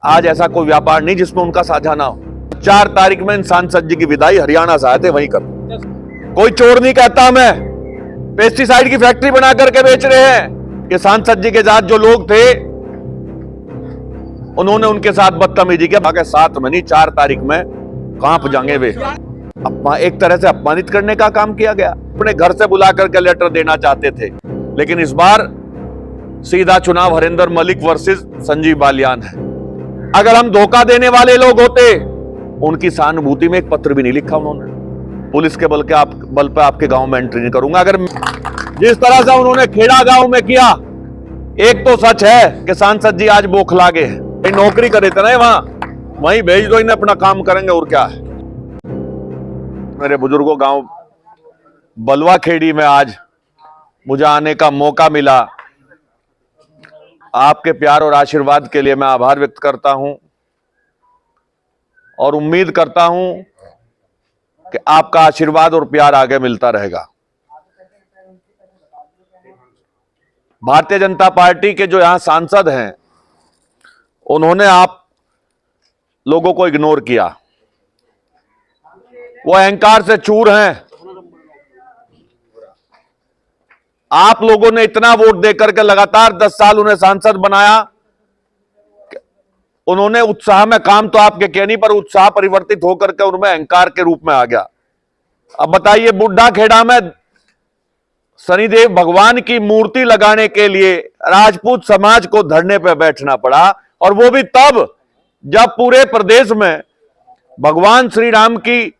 आज ऐसा कोई व्यापार नहीं जिसमें उनका साझा ना हो। 4 तारीख में इन सांसद जी की विदाई हरियाणा से आए थे, वहीं कर। कोई चोर नहीं कहता, मैं पेस्टिसाइड की फैक्ट्री बना करके बेच रहे हैं। कि सांसद जी के साथ जो लोग थे उन्होंने उनके साथ बदतमीजी किया। बाकी 7 में नहीं 4 तारीख में कांप जाएंगे वे। एक तरह से अपमानित करने का काम किया गया। अपने घर से बुला करके लेटर देना चाहते थे, लेकिन इस बार सीधा चुनाव हरिंदर मलिक वर्सेस संजीव बालियान है। अगर हम धोखा देने वाले लोग होते, उनकी सहानुभूति में एक पत्र भी नहीं लिखा उन्होंने। पुलिस के बल पे आपके गांव में एंट्री नहीं करूंगा। अगर जिस तरह से उन्होंने खेड़ा गांव में किया, एक तो सच है कि सांसद जी आज बौखला गए हैं। नौकरी करे थे ना वहीं भेज दो, इन्हें अपना काम करेंगे और क्या है। मेरे बुजुर्गों, गांव बलवा खेड़ी में आज मुझे आने का मौका मिला। आपके प्यार और आशीर्वाद के लिए मैं आभार व्यक्त करता हूं और उम्मीद करता हूं कि आपका आशीर्वाद और प्यार आगे मिलता रहेगा। भारतीय जनता पार्टी के जो यहां सांसद हैं, उन्होंने आप लोगों को इग्नोर किया। वो अहंकार से चूर हैं। आप लोगों ने इतना वोट देकर के लगातार 10 साल उन्हें सांसद बनाया। उन्होंने उत्साह में काम तो आपके किया नहीं, पर उत्साह परिवर्तित होकर के उनमें अहंकार के रूप में आ गया। अब बताइए, बुढ़ा खेड़ा में शनिदेव भगवान की मूर्ति लगाने के लिए राजपूत समाज को धरने पर बैठना पड़ा, और वो भी तब जब पूरे प्रदेश में भगवान श्री राम की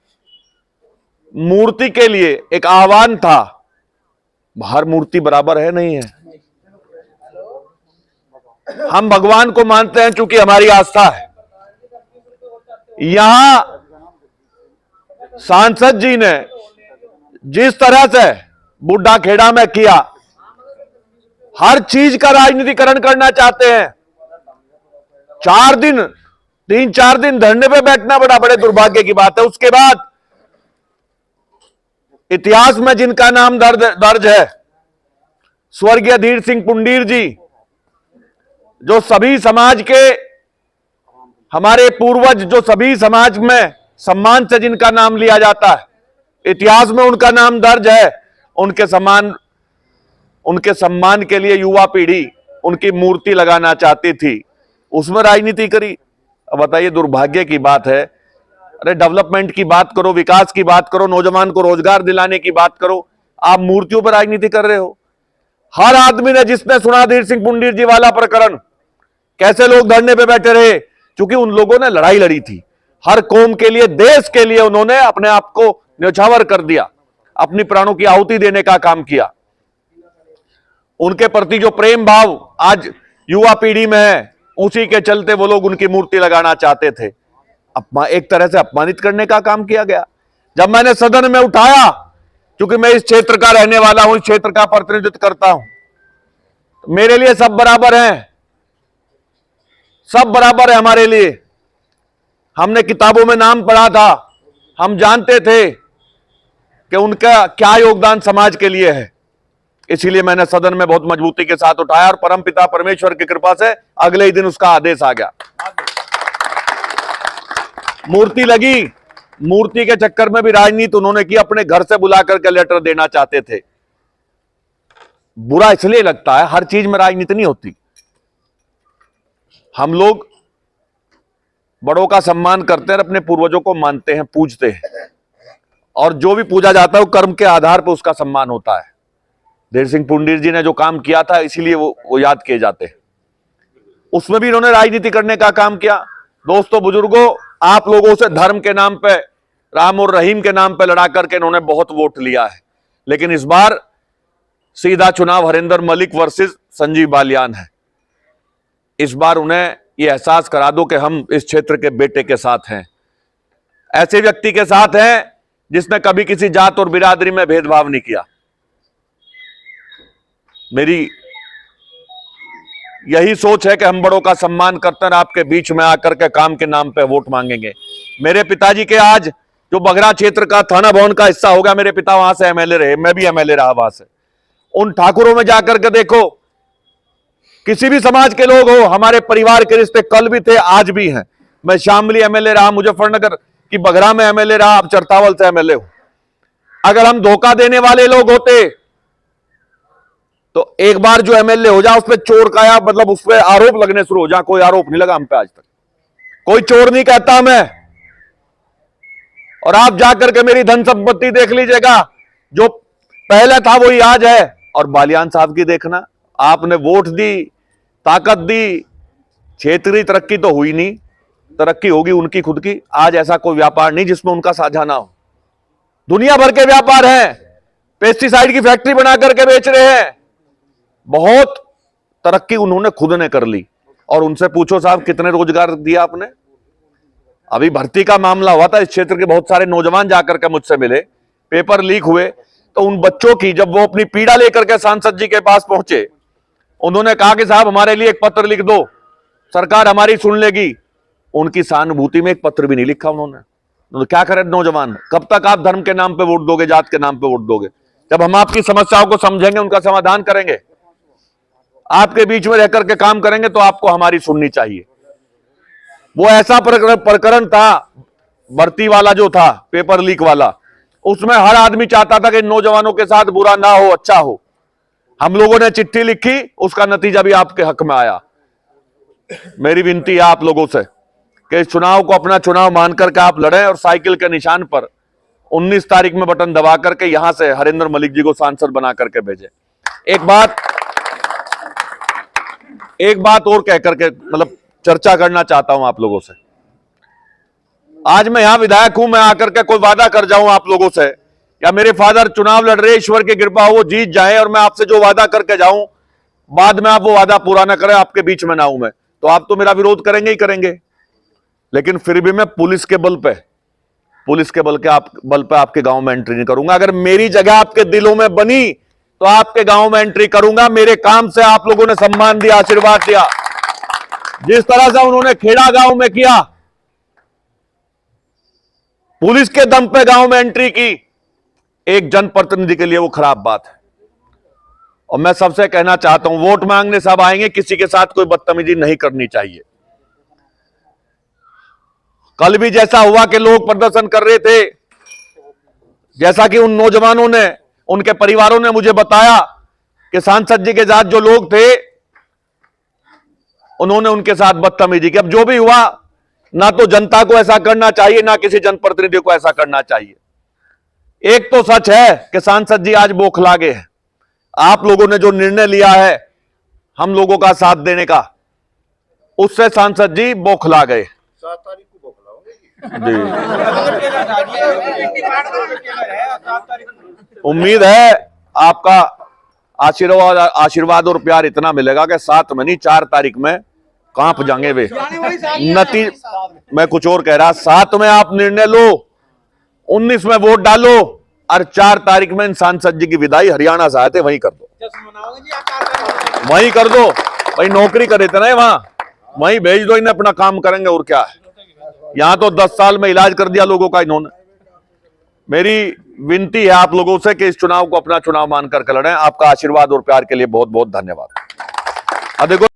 मूर्ति के लिए एक आह्वान था। हर मूर्ति बराबर है नहीं है। हम भगवान को मानते हैं क्योंकि हमारी आस्था है। यहां सांसद जी ने जिस तरह से बुढ़ा खेड़ा में किया, हर चीज का राजनीतिकरण करना चाहते हैं। 3-4 दिन धरने पे बैठना बड़े दुर्भाग्य की बात है। उसके बाद इतिहास में जिनका नाम दर्ज है, स्वर्गीय धीर सिंह पुंडीर जी, जो सभी समाज के हमारे पूर्वज, जो सभी समाज में सम्मान से जिनका नाम लिया जाता है, इतिहास में उनका नाम दर्ज है। उनके सम्मान के लिए युवा पीढ़ी उनकी मूर्ति लगाना चाहती थी, उसमें राजनीति करी। अब बताइए, दुर्भाग्य की बात है। अरे डेवलपमेंट की बात करो, विकास की बात करो, नौजवान को रोजगार दिलाने की बात करो, आप मूर्तियों पर राजनीति कर रहे हो। हर आदमी ने, जिसने सुना धीर सिंह पुंडीर जी वाला प्रकरण, कैसे लोग धरने पे बैठे रहे, क्योंकि उन लोगों ने लड़ाई लड़ी थी। हर कौम के लिए, देश के लिए उन्होंने अपने आप को न्यौछावर कर दिया, अपनी प्राणों की आहुति देने का काम किया। उनके प्रति जो प्रेम भाव आज युवा पीढ़ी में है, उसी के चलते वो लोग उनकी मूर्ति लगाना चाहते थे। एक तरह से अपमानित करने का काम किया गया। जब मैंने सदन में उठाया, क्योंकि मैं इस क्षेत्र का रहने वाला हूं, इस क्षेत्र का प्रतिनिधित्व करता हूं, तो मेरे लिए सब बराबर हैं। सब बराबर है हमारे लिए। हमने किताबों में नाम पढ़ा था, हम जानते थे कि उनका क्या योगदान समाज के लिए है। इसीलिए मैंने सदन में बहुत मजबूती के साथ उठाया, और परमपिता परमेश्वर की कृपा से अगले ही दिन उसका आदेश आ गया। मूर्ति लगी, मूर्ति के चक्कर में भी राजनीति उन्होंने की। अपने घर से बुला करके लेटर देना चाहते थे। बुरा इसलिए लगता है, हर चीज में राजनीति नहीं होती। हम लोग बड़ों का सम्मान करते हैं, अपने पूर्वजों को मानते हैं, पूजते हैं, और जो भी पूजा जाता है वो कर्म के आधार पर उसका सम्मान होता है। धीर सिंह पुंडीर जी ने जो काम किया था, इसीलिए वो याद किए जाते हैं। उसमें भी इन्होंने राजनीति करने का काम किया। दोस्तों, बुजुर्गों, आप लोगों से धर्म के नाम पे, राम और रहीम के नाम पे लड़ा करके इन्होंने बहुत वोट लिया है, लेकिन इस बार सीधा चुनाव हरिंदर मलिक वर्सेस संजीव बालियान है। इस बार उन्हें यह एहसास करा दो कि हम इस क्षेत्र के बेटे के साथ हैं, ऐसे व्यक्ति के साथ हैं जिसने कभी किसी जात और बिरादरी में भेदभाव नहीं किया। मेरी यही सोच है कि हम बड़ों का सम्मान करते हैं, आपके बीच में आकर के काम के नाम पे वोट मांगेंगे। मेरे पिताजी के आज जो बगरा क्षेत्र का थाना भवन का हिस्सा होगा, मेरे पिता वहां से एमएलए रहे, मैं भी एमएलए रहा वहां से। उन ठाकुरों में जाकर के देखो, किसी भी समाज के लोग हो, हमारे परिवार के रिश्ते कल भी थे, आज भी हैं। मैं शामली एमएलए रहा, मुजफ्फरनगर की बघरा में एमएलए रहा, अब चरतावल से एमएलए हूं। अगर हम धोखा देने वाले लोग होते तो एक बार जो एमएलए हो जाए उस पर चोर का या मतलब उस पर आरोप लगने शुरू हो जाए। कोई आरोप नहीं लगा हम पे आज तक, कोई चोर नहीं कहता मैं। और आप जाकर के मेरी धन संपत्ति देख लीजिएगा, जो पहले था वही आज है। और बालियान साहब की देखना, आपने वोट दी, ताकत दी, क्षेत्रीय तरक्की तो हुई नहीं, तरक्की होगी उनकी खुद की। आज ऐसा कोई व्यापार नहीं जिसमें उनका साझा ना हो। दुनिया भर के व्यापार हैं, पेस्टिसाइड की फैक्ट्री बना करके बेच रहे हैं, बहुत तरक्की उन्होंने खुद ने कर ली। और उनसे पूछो साहब कितने रोजगार दिया आपने। अभी भर्ती का मामला हुआ था, इस क्षेत्र के बहुत सारे नौजवान जाकर के मुझसे मिले, पेपर लीक हुए, तो उन बच्चों की जब वो अपनी पीड़ा लेकर के सांसद जी के पास पहुंचे, उन्होंने कहा कि साहब हमारे लिए एक पत्र लिख दो, सरकार हमारी सुन लेगी। उनकी सहानुभूति में एक पत्र भी नहीं लिखा उन्होंने। तो क्या करें नौजवान, कब तक आप धर्म के नाम पे वोट दोगे, जात के नाम पे वोट दोगे? जब हम आपकी समस्याओं को समझेंगे, उनका समाधान करेंगे, आपके बीच में रहकर के काम करेंगे, तो आपको हमारी सुननी चाहिए। वो ऐसा प्रकरण था भर्ती वाला जो था, पेपर लीक वाला, उसमें हर आदमी चाहता था कि नौजवानों के साथ बुरा ना हो, अच्छा हो। हम लोगों ने चिट्ठी लिखी, उसका नतीजा भी आपके हक में आया। मेरी विनती है आप लोगों से कि इस चुनाव को अपना चुनाव मानकर के आप लड़ें और साइकिल के निशान पर 19 तारीख में बटन दबा करके यहां से हरेंद्र मलिक जी को सांसद बना करके भेजें। एक बात और कह करके मतलब चर्चा करना चाहता हूं आप लोगों से। आज मैं यहां विधायक हूं, मैं आकर के कोई वादा कर जाऊं आप लोगों से, या मेरे फादर चुनाव लड़ रहे, ईश्वर की कृपा हो वो जीत जाए, और मैं आपसे जो वादा करके जाऊं बाद में आप वो वादा पूरा ना करें, आपके बीच में ना हूं मैं, तो आप तो मेरा विरोध करेंगे ही करेंगे। लेकिन फिर भी मैं पुलिस के बल पे आपके गांव में एंट्री नहीं करूंगा। अगर मेरी जगह आपके दिलों में बनी तो आपके गांव में एंट्री करूंगा। मेरे काम से आप लोगों ने सम्मान दिया, आशीर्वाद दिया, जिस तरह से उन्होंने खेड़ा गांव में किया, पुलिस के दम पे गांव में एंट्री की, एक जनप्रतिनिधि के लिए वो खराब बात है। और मैं सबसे कहना चाहता हूं, वोट मांगने सब आएंगे, किसी के साथ कोई बदतमीजी नहीं करनी चाहिए। कल भी जैसा हुआ कि लोग प्रदर्शन कर रहे थे, जैसा कि उन नौजवानों ने, उनके परिवारों ने मुझे बताया कि सांसद जी के साथ जो लोग थे उन्होंने उनके साथ बदतमीजी की। अब जो भी हुआ, ना तो जनता को ऐसा करना चाहिए, ना किसी जनप्रतिनिधि को ऐसा करना चाहिए। एक तो सच है कि सांसद जी आज बौखला गए हैं। आप लोगों ने जो निर्णय लिया है हम लोगों का साथ देने का, उससे सांसद जी बौखला गए। 7 तारीख को बौखलाओगे जी, उम्मीद है आपका आशीर्वाद और प्यार इतना मिलेगा कि 7 में नहीं 4 तारीख में कांप जाएंगे वे। मैं कुछ और कह रहा, 7 में आप निर्णय लो, 19 में वोट डालो, और 4 तारीख में सांसद जी की विदाई हरियाणा से आए थे वहीं कर दो, वहीं कर दो। भाई नौकरी करे थे ना वहां, वहीं भेज दो इन्हें, अपना काम करेंगे और क्या है। यहां तो 10 साल में इलाज कर दिया लोगों का इन्होंने। मेरी विनती है आप लोगों से कि इस चुनाव को अपना चुनाव मानकर के लड़ें। आपका आशीर्वाद और प्यार के लिए बहुत बहुत धन्यवाद। अब देखो